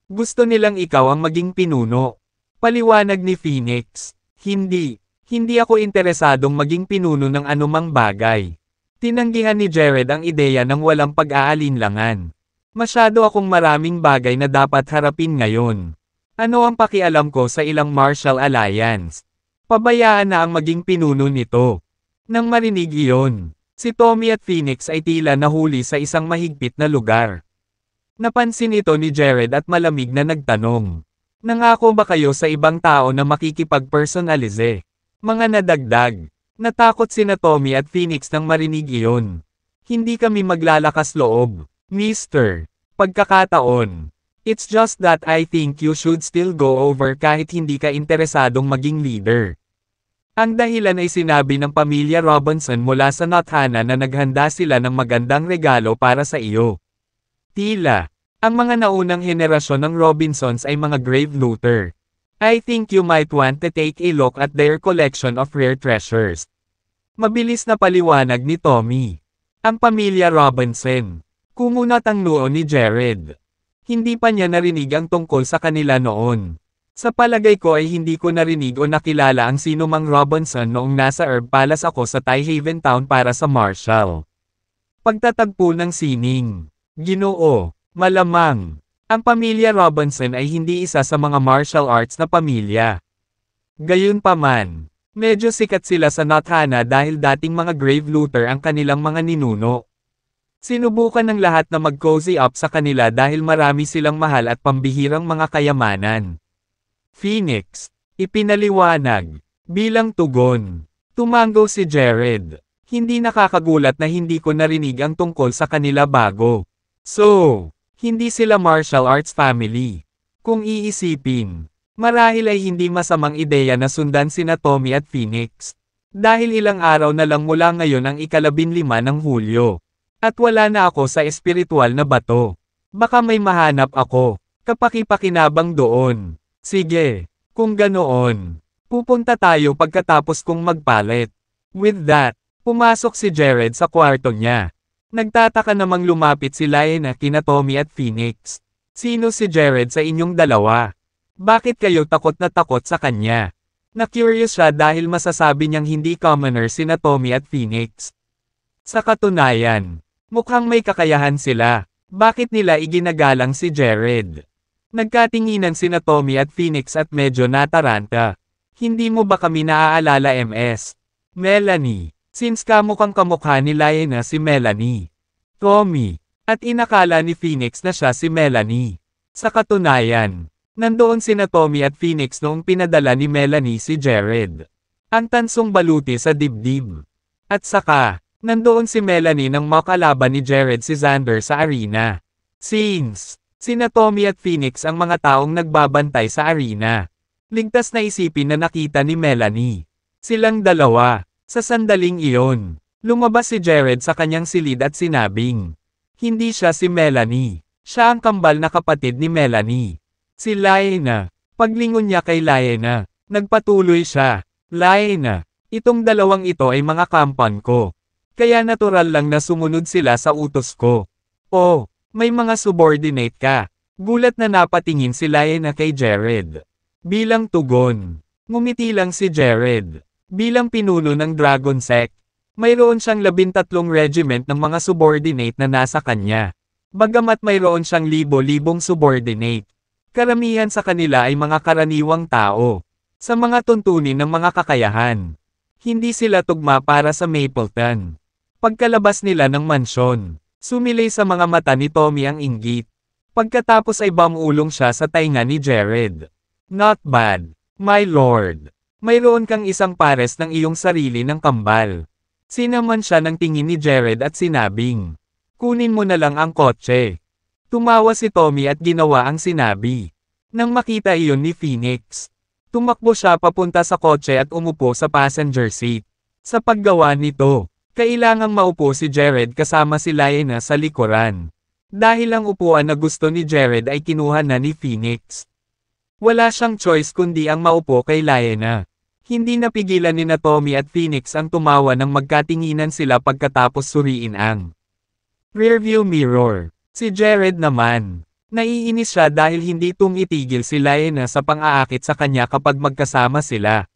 Gusto nilang ikaw ang maging pinuno. Paliwanag ni Phoenix. Hindi ako interesadong maging pinuno ng anumang bagay. Tinanggihan ni Jared ang ideya ng walang pag-aalinlangan. Masyado akong maraming bagay na dapat harapin ngayon. Ano ang pakialam ko sa ilang martial alliance? Pabayaan na ang maging pinuno nito. Nang marinig iyon, si Tommy at Phoenix ay tila nahuli sa isang mahigpit na lugar. Napansin ito ni Jared at malamig na nagtanong. Nangako ba kayo sa ibang tao na makikipag-personalize? Mga nadagdag. Natakot sina Tommy at Phoenix nang marinig iyon. Hindi kami maglalakas loob, Mr. Pagkakataon. It's just that I think you should still go over kahit hindi ka interesadong maging leader. Ang dahilan ay sinabi ng pamilya Robinson mula sa Nothana na naghanda sila ng magandang regalo para sa iyo. Tila, ang mga naunang henerasyon ng Robinsons ay mga grave looter. I think you might want to take a look at their collection of rare treasures. Mabilis na paliwanag ni Tommy. Ang pamilya Robinson. Kumunat ang noo ni Jared. Hindi pa niya narinig ang tungkol sa kanila noon. Sa palagay ko ay hindi ko narinig o nakilala ang sino mang Robinson noong nasa Herb Palace ako sa Tyhaven Town para sa Marshall. Pagtatagpo ng sining. Ginoo, malamang. Ang pamilya Robinson ay hindi isa sa mga martial arts na pamilya. Gayunpaman, medyo sikat sila sa Nothana dahil dating mga grave looter ang kanilang mga ninuno. Sinubukan ng lahat na mag-cozy up sa kanila dahil marami silang mahal at pambihirang mga kayamanan. Phoenix, ipinaliwanag. Bilang tugon, tumango si Jared. Hindi nakakagulat na hindi ko narinig ang tungkol sa kanila bago. So, hindi sila martial arts family. Kung iisipin, marahil ay hindi masamang ideya na sundan sina Tommy at Phoenix. Dahil ilang araw na lang mula ngayon ang ika-15 ng Hulyo. At wala na ako sa espiritual na bato. Baka may mahanap ako. Kapaki-pakinabang doon. Sige, kung ganoon. Pupunta tayo pagkatapos kong magpalit. With that, pumasok si Jared sa kwarto niya. Nagtataka namang lumapit si Lyanna kina Tommy at Phoenix. Sino si Jared sa inyong dalawa? Bakit kayo takot na takot sa kanya? Na-curious siya dahil masasabi niyang hindi commoner sina Tommy at Phoenix. Sa katunayan, mukhang may kakayahan sila. Bakit nila iginagalang si Jared? Nagkatinginan sina Tommy at Phoenix at medyo nataranta. Hindi mo ba kami naaalala MS? Melanie, since kamukhang kamukha ni Lyanna si Melanie. Tommy, at inakala ni Phoenix na siya si Melanie. Sa katunayan, nandoon sina Tommy at Phoenix noong pinadala ni Melanie si Jared. Ang tansong baluti sa dibdib. At saka, nandoon si Melanie nang makalaban ni Jared si Xander sa arena. Since, sina Tommy at Phoenix ang mga taong nagbabantay sa arena. Ligtas na isipin na nakita ni Melanie. Silang dalawa. Sa sandaling iyon, lumabas si Jared sa kanyang silid at sinabing, hindi siya si Melanie. Siya ang kambal na kapatid ni Melanie. Si Lyanna. Paglingon niya kay Lyanna, nagpatuloy siya. Lyanna, itong dalawang ito ay mga kampan ko. Kaya natural lang na sumunod sila sa utos ko. Oh, may mga subordinate ka. Gulat na napatingin si Lyanna kay Jared. Bilang tugon, ngumiti lang si Jared. Bilang pinuno ng Dragon Sect, mayroon siyang 13 regiment ng mga subordinate na nasa kanya. Bagamat mayroon siyang libo-libong subordinate, karamihan sa kanila ay mga karaniwang tao. Sa mga tuntunin ng mga kakayahan, hindi sila tugma para sa Mapleton. Pagkalabas nila ng mansyon, sumilay sa mga mata ni Tommy ang inggit. Pagkatapos ay bamulong siya sa tainga ni Jared. Not bad, my lord. Mayroon kang isang pares ng iyong sarili ng kambal. Sinaman siya ng tingin ni Jared at sinabing, kunin mo na lang ang kotse. Tumawa si Tommy at ginawa ang sinabi. Nang makita iyon ni Phoenix, tumakbo siya papunta sa kotse at umupo sa passenger seat. Sa paggawa nito, kailangang maupo si Jared kasama si Lyanna sa likuran. Dahil ang upuan na gusto ni Jared ay kinuha na ni Phoenix. Wala siyang choice kundi ang maupo kay Lyanna. Hindi napigilan ni Tommy at Phoenix ang tumawa nang magkatinginan sila pagkatapos suriin ang rearview mirror. Si Jared naman, naiinis siya dahil hindi tumitigil si Lyanna sa pang-aakit sa kanya kapag magkasama sila.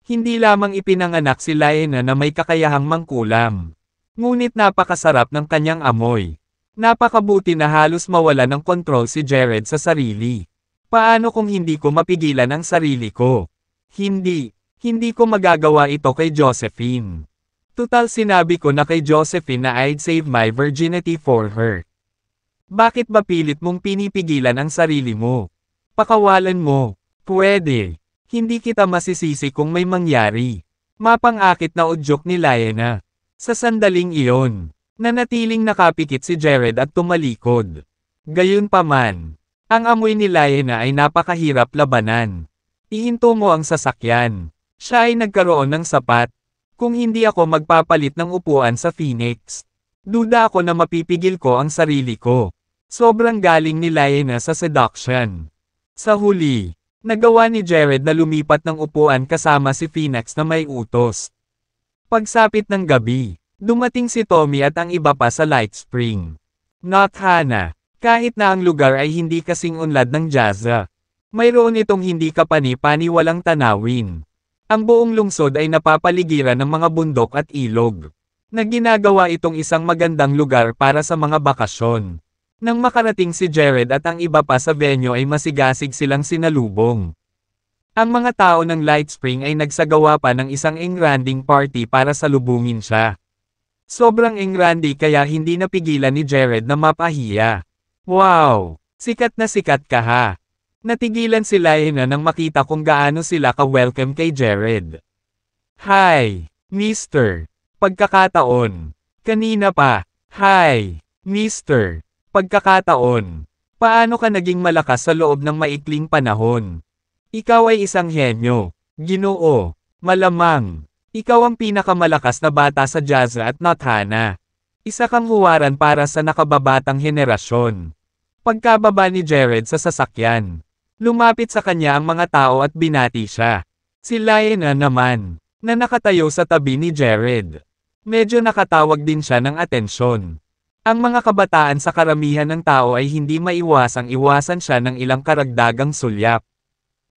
Hindi lamang ipinanganak si Lyanna na may kakayahang mangkulam. Ngunit napakasarap ng kanyang amoy. Napakabuti na halos mawala ng kontrol si Jared sa sarili. Paano kung hindi ko mapigilan ang sarili ko? Hindi ko magagawa ito kay Josephine. Tutal sinabi ko na kay Josephine na I'd save my virginity for her. Bakit ba pilit mong pinipigilan ang sarili mo? Pakawalan mo. Pwede. Hindi kita masisisi kung may mangyari. Mapang-akit na udyok ni Lyanna. Sa sandaling iyon, nanatiling nakapikit si Jared at tumalikod. Gayunpaman, ang amoy ni Lyanna ay napakahirap labanan. Ihinto mo ang sasakyan. Siya ay nagkaroon ng sapat. Kung hindi ako magpapalit ng upuan sa Phoenix, duda ako na mapipigil ko ang sarili ko. Sobrang galing ni Lyanna sa seduction. Sa huli, nagawa ni Jared na lumipat ng upuan kasama si Phoenix na may utos. Pagsapit ng gabi, dumating si Tommy at ang iba pa sa Light Spring. Not Hannah, kahit na ang lugar ay hindi kasing unlad ng Jazza. Mayroon itong hindi kapani-pani walang tanawin. Ang buong lungsod ay napapaligiran ng mga bundok at ilog, na ginagawa itong isang magandang lugar para sa mga bakasyon. Nang makarating si Jared at ang iba pa sa venue ay masigasig silang sinalubong. Ang mga tao ng Light Spring ay nagsagawa pa ng isang engranding party para salubungin siya. Sobrang engrandi kaya hindi napigilan ni Jared na mapahiya. Wow! Sikat ka ha! Natigilan si Lyanna nang makita kung gaano sila ka-welcome kay Jared. Hi, Mr. Pagkakataon. Kanina pa. Hi, Mr. Pagkakataon. Paano ka naging malakas sa loob ng maikling panahon? Ikaw ay isang henyo. Ginoo. Malamang. Ikaw ang pinakamalakas na bata sa Jazza at Not Hannah. Isa kang huwaran para sa nakababatang henerasyon. Pagkababa ni Jared sa sasakyan, lumapit sa kanya ang mga tao at binati siya. Si Liana naman, na nakatayo sa tabi ni Jared. Medyo nakatawag din siya ng atensyon. Ang mga kabataan sa karamihan ng tao ay hindi maiwasang iwasan siya ng ilang karagdagang sulyap.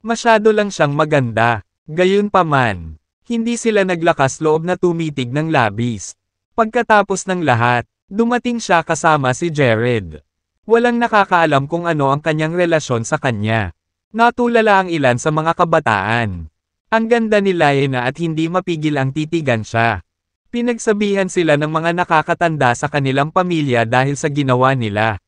Masyado lang siyang maganda. Gayunpaman, hindi sila naglakas loob na tumitig ng labis. Pagkatapos ng lahat, dumating siya kasama si Jared. Walang nakakaalam kung ano ang kanyang relasyon sa kanya. Natulala ang ilan sa mga kabataan. Ang ganda ni Liana at hindi mapigil ang titigan siya. Pinagsabihan sila ng mga nakakatanda sa kanilang pamilya dahil sa ginawa nila.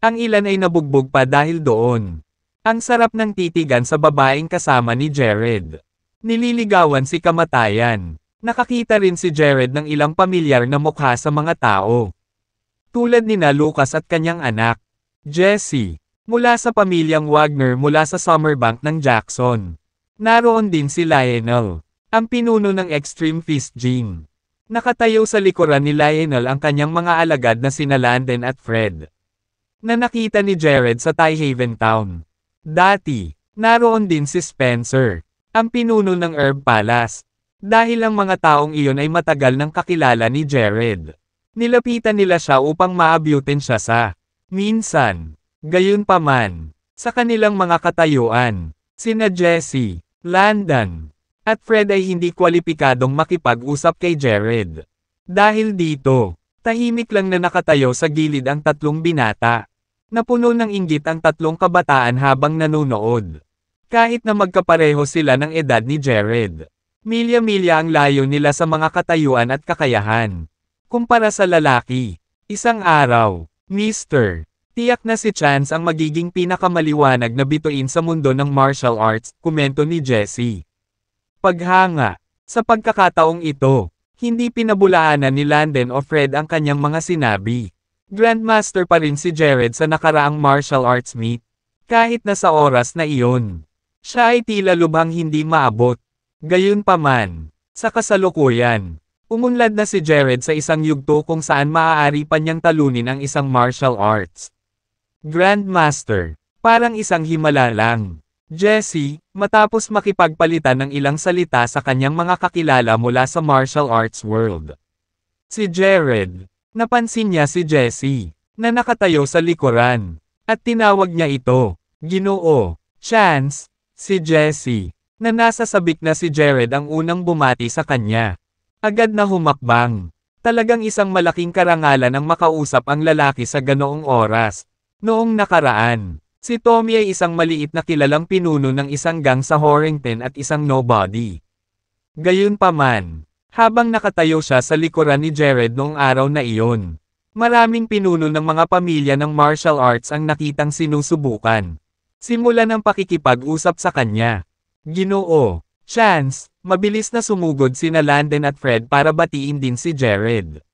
Ang ilan ay nabugbog pa dahil doon. Ang sarap ng titigan sa babaeng kasama ni Jared. Nililigawan si kamatayan. Nakakita rin si Jared ng ilang pamilyar na mukha sa mga tao. Tulad nina Lucas at kanyang anak, Jesse, mula sa pamilyang Wagner mula sa Summerbank ng Jackson. Naroon din si Lionel, ang pinuno ng Extreme Fist Gym. Nakatayo sa likuran ni Lionel ang kanyang mga alagad na sina Landon at Fred. Na nakita ni Jared sa Tyhaven Town. Dati, naroon din si Spencer, ang pinuno ng Herb Palace. Dahil ang mga taong iyon ay matagal nang kakilala ni Jared. Nilapitan nila siya upang maabyutin siya sa minsan. Gayunpaman, sa kanilang mga katayuan, sina Jesse, Landon, at Fred ay hindi kwalipikadong makipag-usap kay Jared. Dahil dito, tahimik lang na nakatayo sa gilid ang tatlong binata. Napuno ng inggit ang tatlong kabataan habang nanonood. Kahit na magkapareho sila ng edad ni Jared. Milya-milya ang layo nila sa mga katayuan at kakayahan. Kumpara sa lalaki, isang araw, Mr. Tiyak na si Chance ang magiging pinakamaliwanag na bituin sa mundo ng martial arts, komento ni Jesse. Paghanga, sa pagkakataong ito, hindi pinabulaanan ni Landon o Fred ang kanyang mga sinabi. Grandmaster pa rin si Jared sa nakaraang martial arts meet. Kahit na sa oras na iyon, siya ay tila lubhang hindi maabot. Gayunpaman, sa kasalukuyan, umunlad na si Jared sa isang yugto kung saan maaari pa niyang talunin ang isang martial arts Grandmaster, parang isang himala lang. Jesse, matapos makipagpalitan ng ilang salita sa kanyang mga kakilala mula sa martial arts world. Si Jared, napansin niya si Jesse, na nakatayo sa likuran, at tinawag niya ito, Ginoo, Chance. Si Jesse, na nasa sabik na si Jared ang unang bumati sa kanya. Agad na humakbang. Talagang isang malaking karangalan ang makausap ang lalaki sa ganoong oras. Noong nakaraan, si Tommy ay isang maliit na kilalang pinuno ng isang gang sa Horrington at isang nobody. Gayunpaman, habang nakatayo siya sa likuran ni Jared noong araw na iyon, maraming pinuno ng mga pamilya ng martial arts ang nakitang sinusubukan. Simulan ang pakikipag-usap sa kanya. Ginoo, Chance, mabilis na sumugod sina Landon at Fred para batiin din si Jared.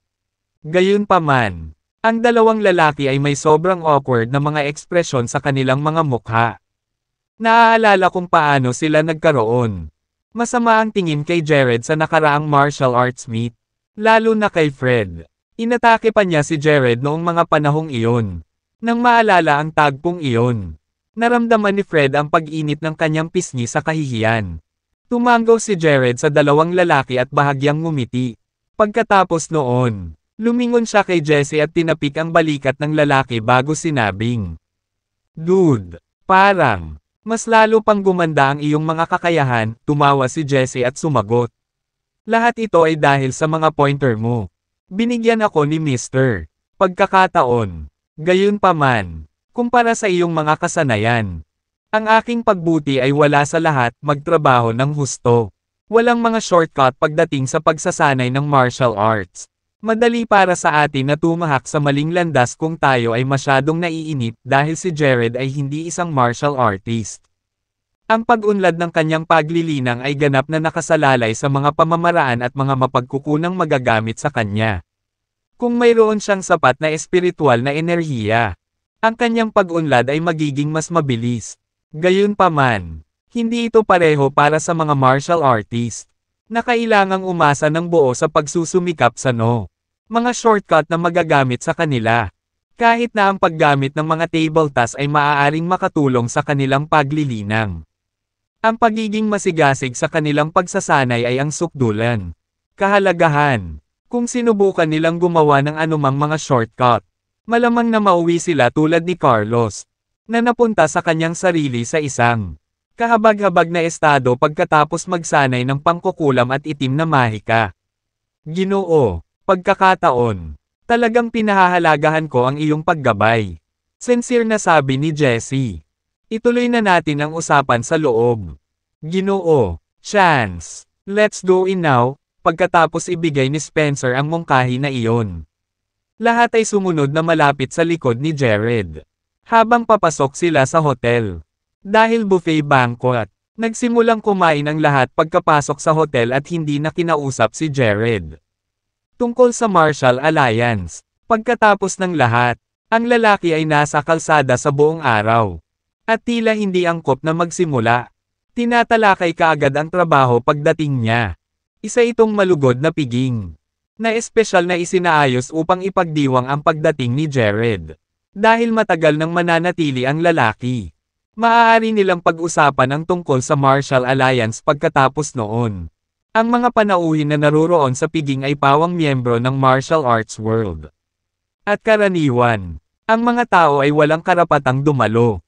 Gayunpaman, ang dalawang lalaki ay may sobrang awkward na mga ekspresyon sa kanilang mga mukha. Naaalala kung paano sila nagkaroon. Masama ang tingin kay Jared sa nakaraang martial arts meet, lalo na kay Fred. Inatake pa niya si Jared noong mga panahong iyon. Nang maalala ang tagpong iyon, naramdaman ni Fred ang pag-init ng kanyang pisngi sa kahihiyan. Tumanggaw si Jared sa dalawang lalaki at bahagyang ngumiti. Pagkatapos noon, lumingon siya kay Jesse at tinapik ang balikat ng lalaki bago sinabing, "Dude, parang, mas lalo pang gumanda ang iyong mga kakayahan," tumawa si Jesse at sumagot. "Lahat ito ay dahil sa mga pointer mo. Binigyan ako ni Mr. Pagkakataon. Gayunpaman, kumpara sa iyong mga kasanayan, ang aking pagbuti ay wala sa lahat, magtrabaho ng husto. Walang mga shortcut pagdating sa pagsasanay ng martial arts. Madali para sa atin na tumahak sa maling landas kung tayo ay masyadong naiinip dahil si Jared ay hindi isang martial artist." Ang pag-unlad ng kanyang paglilinang ay ganap na nakasalalay sa mga pamamaraan at mga mapagkukunang magagamit sa kanya. Kung mayroon siyang sapat na espiritual na enerhiya, ang kanyang pag-unlad ay magiging mas mabilis. Gayunpaman, hindi ito pareho para sa mga martial artist, na kailangang umasa ng buo sa pagsusumikap sa mga shortcut na magagamit sa kanila. Kahit na ang paggamit ng mga table tasks ay maaaring makatulong sa kanilang paglilinang. Ang pagiging masigasig sa kanilang pagsasanay ay ang sukdulan. Kahalagahan. Kung sinubukan nilang gumawa ng anumang mga shortcut, malamang na mauwi sila tulad ni Carlos, na napunta sa kanyang sarili sa isang kahabag-habag na estado pagkatapos magsanay ng pangkukulam at itim na mahika. Ginoo, pagkakataon. Talagang pinahahalagahan ko ang iyong paggabay. Sincere na sabi ni Jessie. Ituloy na natin ang usapan sa loob. Ginoo, chance. Let's go in now, pagkatapos ibigay ni Spencer ang mungkahi na iyon. Lahat ay sumunod na malapit sa likod ni Jared. Habang papasok sila sa hotel. Dahil buffet banquet, nagsimulang kumain ang lahat pagkapasok sa hotel at hindi na kinausap si Jared. Tungkol sa Marshall Alliance, pagkatapos ng lahat, ang lalaki ay nasa kalsada sa buong araw. At tila hindi angkop na magsimula. Tinatalakay kaagad ang trabaho pagdating niya. Isa itong malugod na piging, na espesyal na isinaayos upang ipagdiwang ang pagdating ni Jared. Dahil matagal nang mananatili ang lalaki, maaari nilang pag-usapan ang tungkol sa Marshall Alliance pagkatapos noon. Ang mga panauhin na naruroon sa piging ay pawang miyembro ng martial arts world. At karaniwan, ang mga tao ay walang karapatang dumalo.